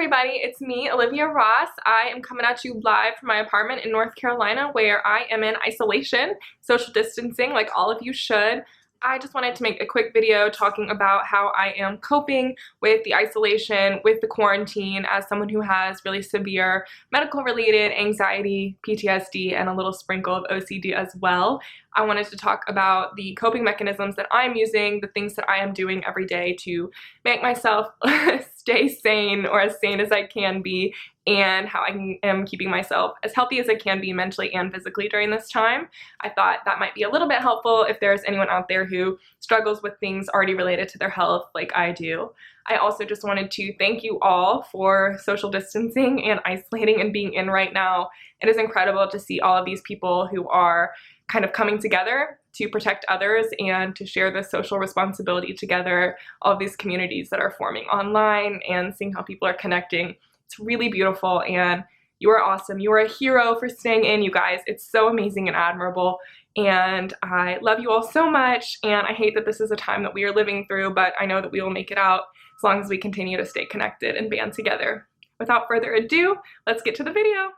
everybody, it's me, Olivia Ross. I am coming at you live from my apartment in North Carolina where I am in isolation, social distancing like all of you should. I just wanted to make a quick video talking about how I am coping with the isolation, with the quarantine, as someone who has really severe medical-related anxiety, PTSD, and a little sprinkle of OCD as well. I wanted to talk about the coping mechanisms that I'm using, the things that I am doing every day to make myself stay sane, or as sane as I can be, and how I am keeping myself as healthy as I can be mentally and physically during this time. I thought that might be a little bit helpful if there's anyone out there who struggles with things already related to their health like I do. I also just wanted to thank you all for social distancing and isolating and being in right now. It is incredible to see all of these people who are kind of coming together to protect others and to share this social responsibility together, all of these communities that are forming online and seeing how people are connecting. It's really beautiful, and you are awesome. You are a hero for staying in, you guys. It's so amazing and admirable, and I love you all so much, and I hate that this is a time that we are living through, but I know that we will make it out as long as we continue to stay connected and band together. Without further ado, let's get to the video.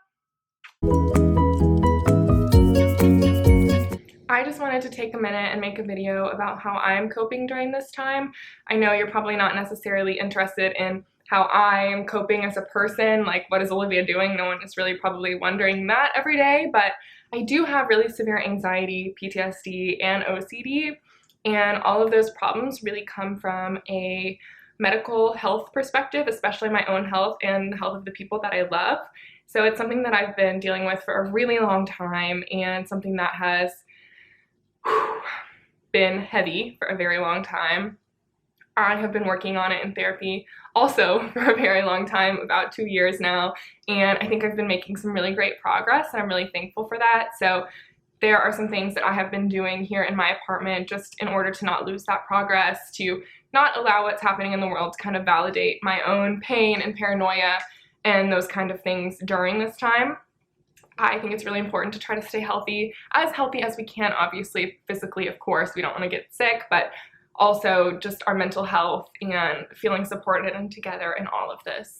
I just wanted to take a minute and make a video about how I'm coping during this time. I know you're probably not necessarily interested in how I am coping as a person, like what is Olivia doing? No one is really probably wondering that every day, but I do have really severe anxiety, PTSD, and OCD, and all of those problems really come from a medical health perspective, especially my own health and the health of the people that I love. So it's something that I've been dealing with for a really long time, and something that has been heavy for a very long time. I have been working on it in therapy also for a very long time, about 2 years now, and I think I've been making some really great progress, and I'm really thankful for that. So there are some things that I have been doing here in my apartment just in order to not lose that progress, to not allow what's happening in the world to kind of validate my own pain and paranoia and those kind of things during this time. I think it's really important to try to stay healthy as we can, obviously, physically, of course, we don't want to get sick, but also just our mental health and feeling supported and together in all of this.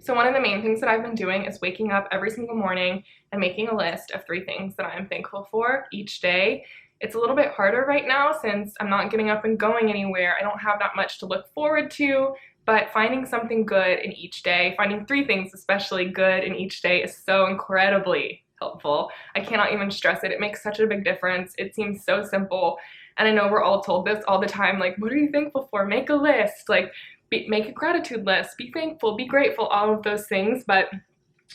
So one of the main things that I've been doing is waking up every single morning and making a list of 3 things that I'm thankful for each day. It's a little bit harder right now since I'm not getting up and going anywhere. I don't have that much to look forward to, but finding something good in each day, finding 3 things especially good in each day, is so incredibly helpful. I cannot even stress it. It makes such a big difference. It seems so simple. And I know we're all told this all the time, like, what are you thankful for? Make a list, like, make a gratitude list, be thankful, be grateful, all of those things. But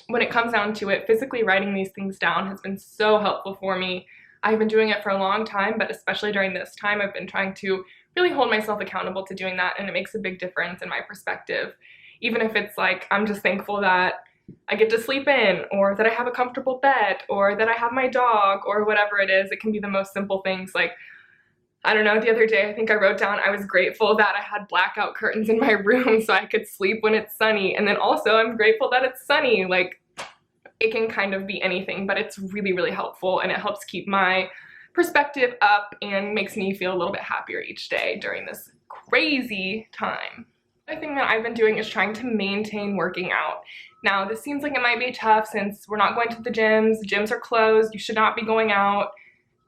when it comes down to it, physically writing these things down has been so helpful for me. I've been doing it for a long time, but especially during this time, I've been trying to really hold myself accountable to doing that, and it makes a big difference in my perspective. Even if it's like, I'm just thankful that I get to sleep in, or that I have a comfortable bed, or that I have my dog, or whatever it is. It can be the most simple things, like, I don't know, the other day I think I wrote down I was grateful that I had blackout curtains in my room so I could sleep when it's sunny, and then also I'm grateful that it's sunny. Like, it can kind of be anything, but it's really, really helpful, and it helps keep my perspective up and makes me feel a little bit happier each day during this crazy time. The other thing that I've been doing is trying to maintain working out. Now, this seems like it might be tough since we're not going to the gyms are closed, you should not be going out.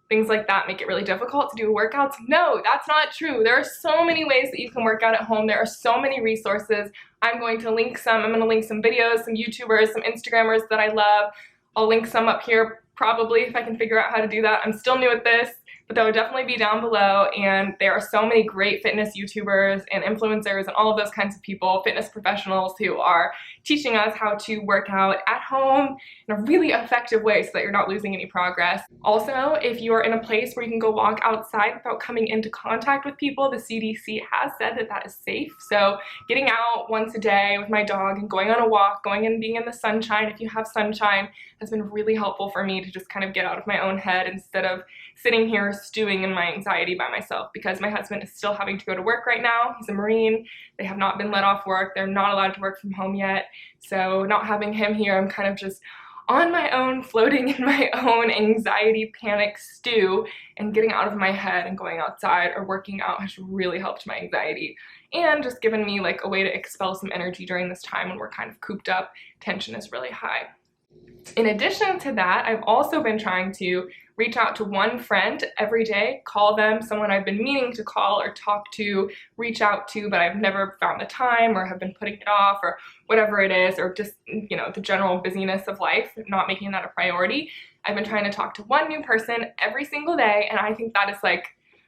Things like that make it really difficult to do workouts. No, that's not true. There are so many ways that you can work out at home. There are so many resources. I'm going to link some. I'm going to link some videos, some YouTubers, some Instagrammers that I love. I'll link some up here probably if I can figure out how to do that. I'm still new at this, but that would definitely be down below. And there are so many great fitness YouTubers and influencers and all of those kinds of people, fitness professionals, who are teaching us how to work out at home in a really effective way so that you're not losing any progress. Also, if you're in a place where you can go walk outside without coming into contact with people, the CDC has said that that is safe. So getting out once a day with my dog and going on a walk, going and being in the sunshine, if you have sunshine, has been really helpful for me to just kind of get out of my own head instead of sitting here stewing in my anxiety by myself, because my husband is still having to go to work right now. He's a Marine. They have not been let off work. They're not allowed to work from home yet. So not having him here, I'm kind of just on my own, floating in my own anxiety panic stew, and getting out of my head and going outside or working out has really helped my anxiety. and just given me like a way to expel some energy during this time when we're kind of cooped up. Tension is really high. In addition to that, I've also been trying to reach out to one friend every day, call them, someone I've been meaning to call or talk to, reach out to, but I've never found the time or have been putting it off or whatever it is, or just, you know, the general busyness of life, not making that a priority. I've been trying to talk to one new person every single day, and I think that is like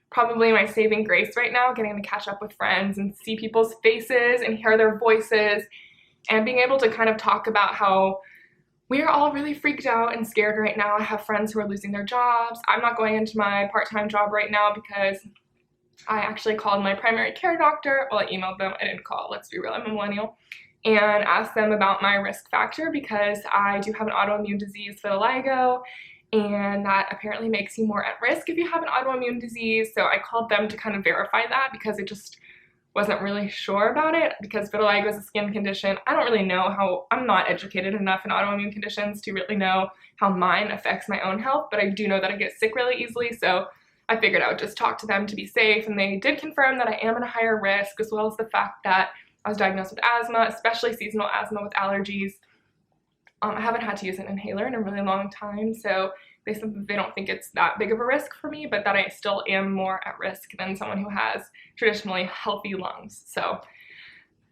probably my saving grace right now, getting to catch up with friends and see people's faces and hear their voices and being able to kind of talk about how we are all really freaked out and scared right now. I have friends who are losing their jobs. I'm not going into my part-time job right now because I actually called my primary care doctor. Well, I emailed them. I didn't call. Let's be real. I'm a millennial. And asked them about my risk factor because I do have an autoimmune disease, vitiligo, and that apparently makes you more at risk if you have an autoimmune disease. So I called them to kind of verify that because it just wasn't really sure about it, because vitiligo is a skin condition. I don't really know how, I'm not educated enough in autoimmune conditions to really know how mine affects my own health, but I do know that I get sick really easily, so I figured I would just talk to them to be safe, and they did confirm that I am at a higher risk, as well as the fact that I was diagnosed with asthma, especially seasonal asthma with allergies. I haven't had to use an inhaler in a really long time, so they said that they don't think it's that big of a risk for me, but that I still am more at risk than someone who has traditionally healthy lungs. So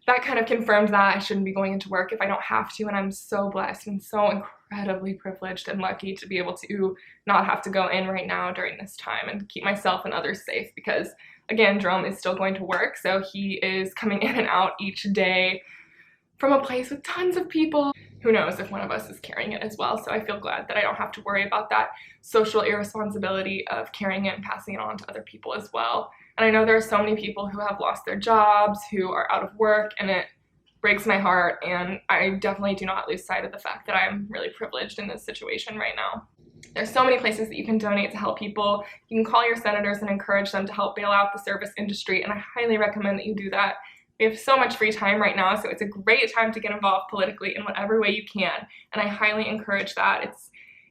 that kind of confirms that I shouldn't be going into work if I don't have to, and I'm so blessed and so incredibly privileged and lucky to be able to not have to go in right now during this time and keep myself and others safe, because again, Jerome is still going to work, so he is coming in and out each day from a place with tons of people. Who knows if one of us is carrying it as well, so I feel glad that I don't have to worry about that social irresponsibility of carrying it and passing it on to other people as well. And I know there are so many people who have lost their jobs, who are out of work, and it breaks my heart, and I definitely do not lose sight of the fact that I'm really privileged in this situation right now. There's so many places that you can donate to help people. You can call your senators and encourage them to help bail out the service industry, and I highly recommend that you do that. We have so much free time right now, so it's a great time to get involved politically in whatever way you can, and I highly encourage that.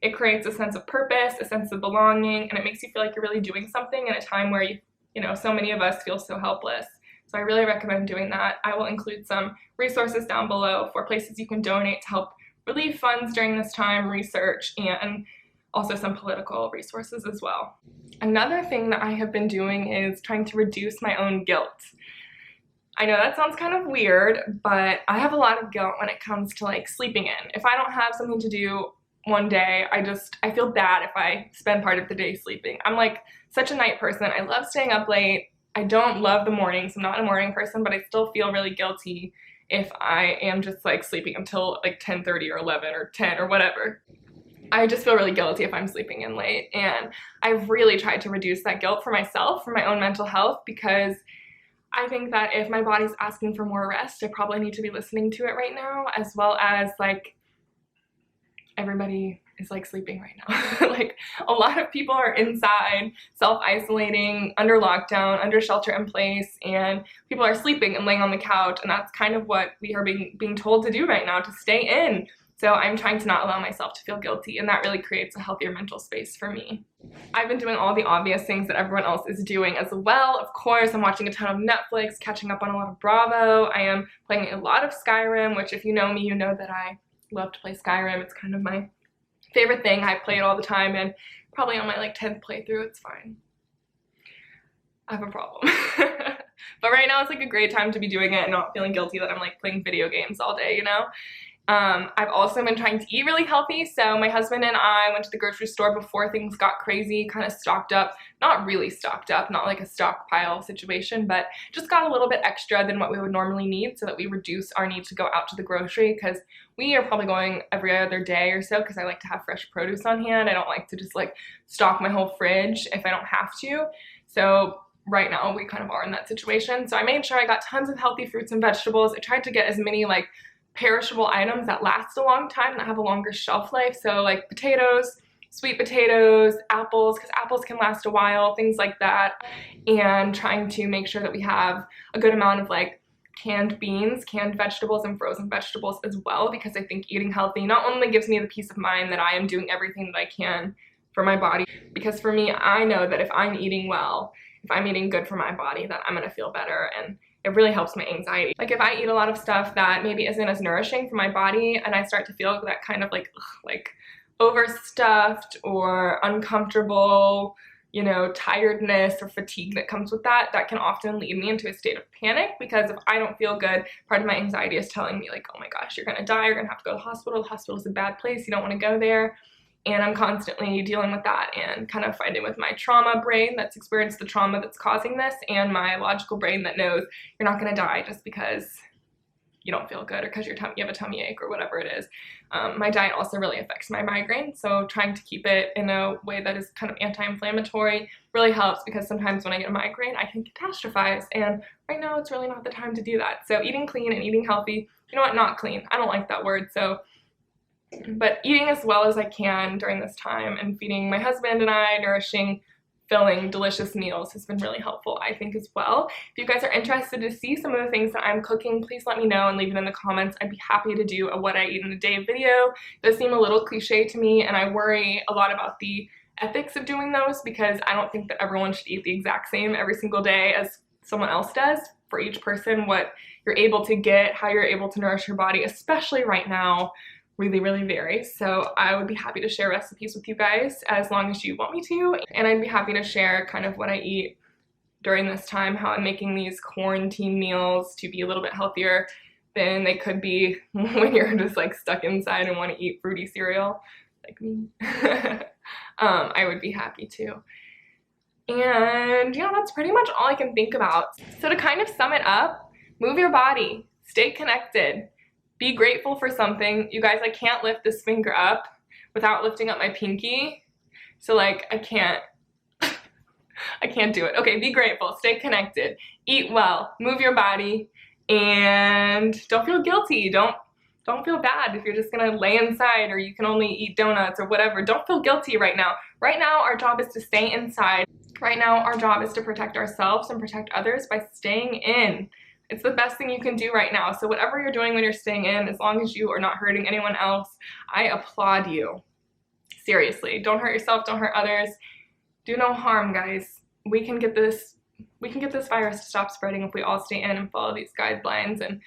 It creates a sense of purpose, a sense of belonging, and it makes you feel like you're really doing something in a time where you know, so many of us feel so helpless. So I really recommend doing that. I will include some resources down below for places you can donate to help relieve funds during this time, research, and also some political resources as well. Another thing that I have been doing is trying to reduce my own guilt. I know that sounds kind of weird, but I have a lot of guilt when it comes to like sleeping in. If I don't have something to do one day, I feel bad if I spend part of the day sleeping. I'm like such a night person. I love staying up late. I don't love the mornings. I'm not a morning person, but I still feel really guilty if I am just like sleeping until like 10:30 or 11 or 10 or whatever. I just feel really guilty if I'm sleeping in late, and I've really tried to reduce that guilt for myself, for my own mental health, because I think that if my body's asking for more rest, I probably need to be listening to it right now, as well as like everybody is like sleeping right now. Like a lot of people are inside, self-isolating, under lockdown, under shelter in place, and people are sleeping and laying on the couch, and that's kind of what we are being told to do right now, to stay in. So I'm trying to not allow myself to feel guilty, and that really creates a healthier mental space for me. I've been doing all the obvious things that everyone else is doing as well. Of course, I'm watching a ton of Netflix, catching up on a lot of Bravo. I am playing a lot of Skyrim, which if you know me, you know that I love to play Skyrim. It's kind of my favorite thing. I play it all the time, and probably on my like 10th playthrough, it's fine. I have a problem. But right now it's like a great time to be doing it and not feeling guilty that I'm like playing video games all day, you know? I've also been trying to eat really healthy, so my husband and I went to the grocery store before things got crazy, kind of stocked up, not really stocked up, not like a stockpile situation, but just got a little bit extra than what we would normally need so that we reduce our need to go out to the grocery, because we are probably going every other day or so, because I like to have fresh produce on hand. I don't like to just like stock my whole fridge if I don't have to. So right now we kind of are in that situation. So I made sure I got tons of healthy fruits and vegetables. I tried to get as many like perishable items that last a long time, that have a longer shelf life. So like potatoes, sweet potatoes, apples, because apples can last a while, things like that. And trying to make sure that we have a good amount of like canned beans, canned vegetables, and frozen vegetables as well, because I think eating healthy not only gives me the peace of mind that I am doing everything that I can for my body, because for me, I know that if I'm eating well, if I'm eating good for my body, that I'm gonna feel better, and it really helps my anxiety. Like if I eat a lot of stuff that maybe isn't as nourishing for my body and I start to feel that kind of like overstuffed or uncomfortable, you know, tiredness or fatigue that comes with that, that can often lead me into a state of panic, because if I don't feel good, part of my anxiety is telling me like, oh my gosh, you're gonna die, you're gonna have to go to the hospital is a bad place, you don't wanna go there. And I'm constantly dealing with that and kind of fighting with my trauma brain that's experienced the trauma that's causing this, and my logical brain that knows you're not gonna die just because you don't feel good or because you have a tummy ache or whatever it is. My diet also really affects my migraine, so trying to keep it in a way that is kind of anti-inflammatory really helps, because sometimes when I get a migraine, I can catastrophize, and right now it's really not the time to do that. So eating clean and eating healthy, you know what, not clean, I don't like that word, so, but eating as well as I can during this time and feeding my husband and I nourishing, filling, delicious meals has been really helpful, I think, as well. If you guys are interested to see some of the things that I'm cooking, please let me know and leave it in the comments. I'd be happy to do a what I eat in a day video. It does seem a little cliche to me, and I worry a lot about the ethics of doing those, because I don't think that everyone should eat the exact same every single day as someone else does. For each person, what you're able to get, how you're able to nourish your body, especially right now, really varies. So I would be happy to share recipes with you guys as long as you want me to, and I'd be happy to share kind of what I eat during this time, how I'm making these quarantine meals to be a little bit healthier than they could be when you're just like stuck inside and want to eat fruity cereal like me. I would be happy to. And yeah, that's pretty much all I can think about. So to kind of sum it up, move your body, stay connected, be grateful for something. You guys, I can't lift this finger up without lifting up my pinky. So like, I can't do it. Okay, be grateful, stay connected, eat well, move your body, and don't feel guilty. Don't feel bad if you're just gonna lay inside or you can only eat donuts or whatever. Don't feel guilty right now. Right now, our job is to stay inside. Right now, our job is to protect ourselves and protect others by staying in. It's the best thing you can do right now. So whatever you're doing when you're staying in, as long as you are not hurting anyone else, I applaud you. Seriously, don't hurt yourself, don't hurt others. Do no harm, guys. We can get this virus to stop spreading if we all stay in and follow these guidelines. And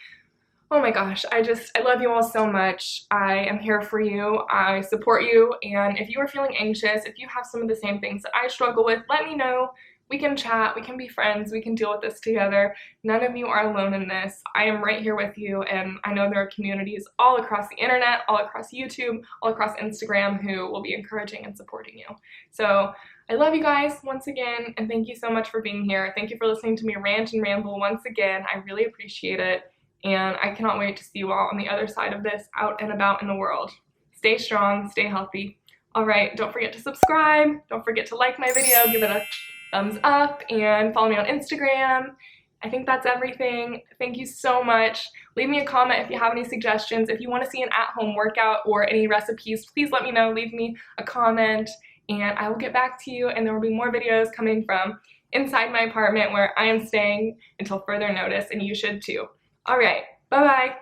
oh my gosh, I love you all so much. I am here for you. I support you. And if you are feeling anxious, if you have some of the same things that I struggle with, let me know. We can chat, we can be friends, we can deal with this together. None of you are alone in this. I am right here with you, and I know there are communities all across the internet, all across YouTube, all across Instagram who will be encouraging and supporting you. So I love you guys once again, and thank you so much for being here. Thank you for listening to me rant and ramble once again. I really appreciate it, and I cannot wait to see you all on the other side of this, out and about in the world. Stay strong, stay healthy. All right, don't forget to subscribe. Don't forget to like my video, give it a thumbs up, and follow me on Instagram. I think that's everything. Thank you so much. Leave me a comment if you have any suggestions. If you want to see an at-home workout or any recipes, please let me know. Leave me a comment, and I will get back to you, and there will be more videos coming from inside my apartment where I am staying until further notice, and you should too. All right, bye-bye.